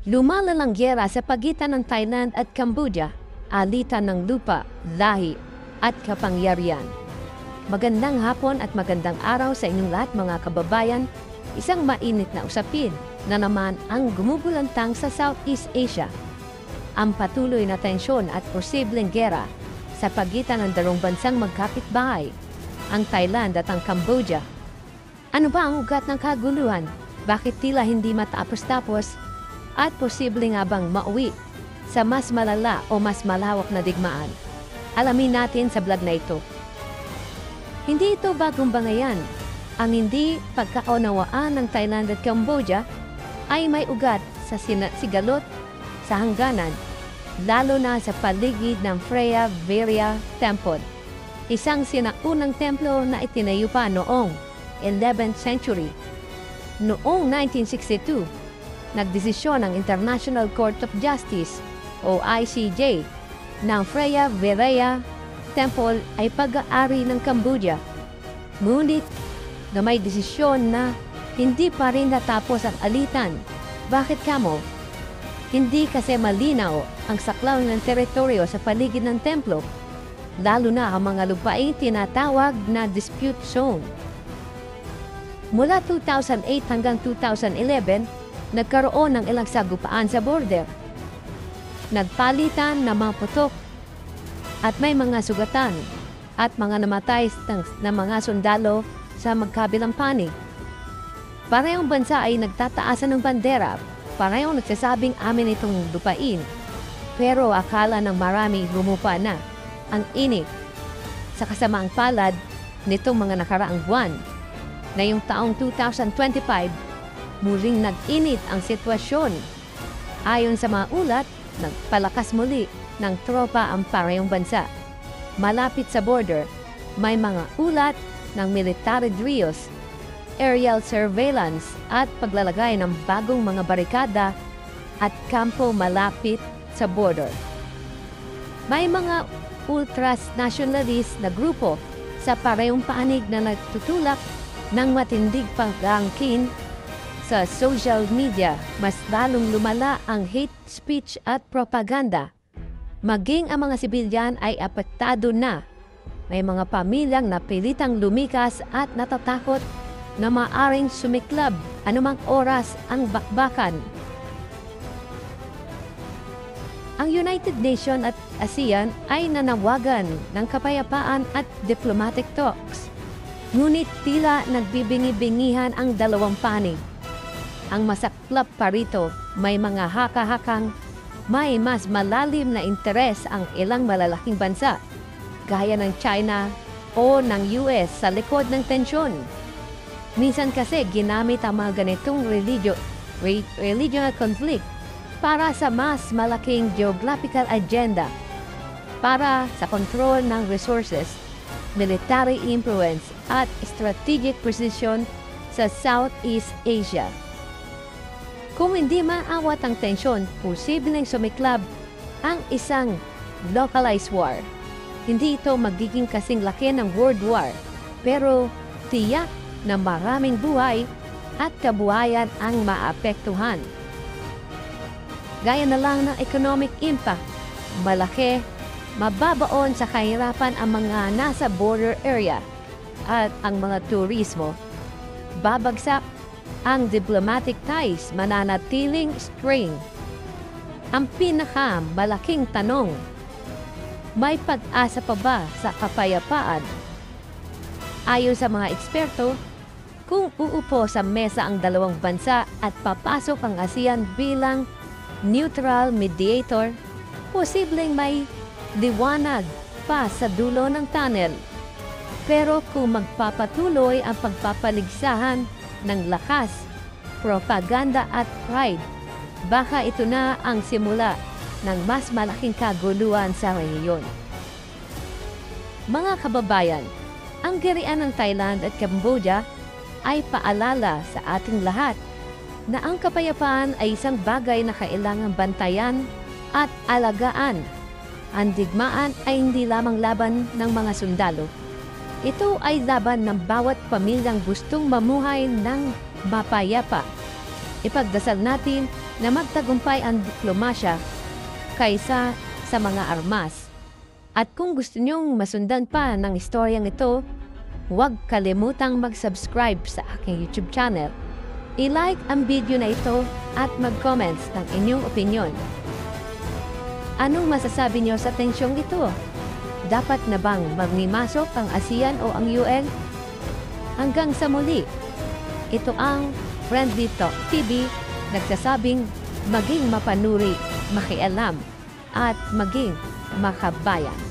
Lumalalang gyera sa pagitan ng Thailand at Cambodia, alitan ng lupa, lahi, at kapangyarihan. Magandang hapon at magandang araw sa inyong lahat mga kababayan. Isang mainit na usapin na naman ang gumugulantang sa Southeast Asia. Ang patuloy na tensyon at posibleng gyera sa pagitan ng dalawang bansang magkapitbahay, ang Thailand at ang Cambodia. Ano ba ang ugat ng kaguluhan? Bakit tila hindi matapos-tapos? At posible nga bang mauwi sa mas malala o mas malawak na digmaan? Alamin natin sa vlog na ito. Hindi ito bagong bangayan. Ang hindi pagkaunawaan ng Thailand at Cambodia ay may ugat sa sigalot sa hangganan, lalo na sa paligid ng Phra Vihear Temple, isang sinaunang templo na itinayo pa noong 11th century. Noong 1962, nagdesisyon ang International Court of Justice o ICJ ng Phra Vihear Temple ay pag-aari ng Cambodia. Ngunit na may desisyon na hindi pa rin natapos ang alitan. Bakit kamo? Hindi kasi malinaw ang saklaw ng teritoryo sa paligid ng templo, lalo na ang mga lupaing tinatawag na dispute zone. Mula 2008 hanggang 2011, nagkaroon ng ilang sagupaan sa border. Nagpalitan ng mga putok at may mga sugatan at mga namatay na mga sundalo sa magkabilang panig. Parehong bansa ay nagtataasan ng bandera, parehong nagsasabing amin itong lupain. Pero akala ng marami lumupa na ang init sa kasamaang palad nitong mga nakaraang buwan. Na yung taong 2025, muling nag-init ang sitwasyon. Ayon sa mga ulat, nagpalakas muli ng tropa ang parehong bansa. Malapit sa border, may mga ulat ng military drills, aerial surveillance at paglalagay ng bagong mga barikada at kampo malapit sa border. May mga ultras-nationalist na grupo sa parehong panig na nagtutulak ng matindig pag-angkin sa social media. Mas lalong lumala ang hate speech at propaganda. Maging ang mga sibilyan ay apektado na. May mga pamilyang napilitang lumikas at natatakot na maaring sumiklab anumang oras ang bakbakan. Ang United Nations at ASEAN ay nanawagan ng kapayapaan at diplomatic talks. Ngunit tila nagbibingi-bingihan ang dalawang panig. Ang masaklap pa rito, may mga haka-hakang may mas malalim na interes ang ilang malalaking bansa, gaya ng China o ng US sa likod ng tensyon. Minsan kasi ginamit ang mga ganitong regional conflict para sa mas malaking geographical agenda, para sa control ng resources, military influence at strategic position sa Southeast Asia. Kung hindi maawat ang tensyon, posibleng sumiklab ang isang localized war. Hindi ito magiging kasing laki ng World War, pero tiyak na maraming buhay at kabuhayan ang maapektuhan. Gaya na lang ng economic impact, malaki, mababaon sa kahirapan ang mga nasa border area at ang mga turismo. Babagsak ang diplomatic ties, mananatiling strain. Ang pinakamalaking tanong, may pag-asa pa ba sa kapayapaan? Ayon sa mga eksperto, kung uupo sa mesa ang dalawang bansa at papasok ang ASEAN bilang neutral mediator, posibleng may liwanag pa sa dulo ng tunnel. Pero kung magpapatuloy ang pagpapaligsahan ng lakas, propaganda at pride, baka ito na ang simula ng mas malaking kaguluhan sa rehiyon. Mga kababayan, ang gerian ng Thailand at Cambodia ay paalala sa ating lahat na ang kapayapaan ay isang bagay na kailangang bantayan at alagaan. Ang digmaan ay hindi lamang laban ng mga sundalo. Ito ay laban ng bawat pamilyang gustong mamuhay ng mapayapa. Ipagdasal natin na magtagumpay ang diplomasya kaysa sa mga armas. At kung gusto nyong masundan pa ng istoryang ito, huwag kalimutang mag-subscribe sa aking YouTube channel. I-like ang video na ito at mag-comments ng inyong opinyon. Anong masasabi niyo sa tensyong ito? Dapat na bang magnimasok ang ASEAN o ang UN? Hanggang sa muli, ito ang Friendly Talk TV, nagsasabing maging mapanuri, makialam, at maging makabayan.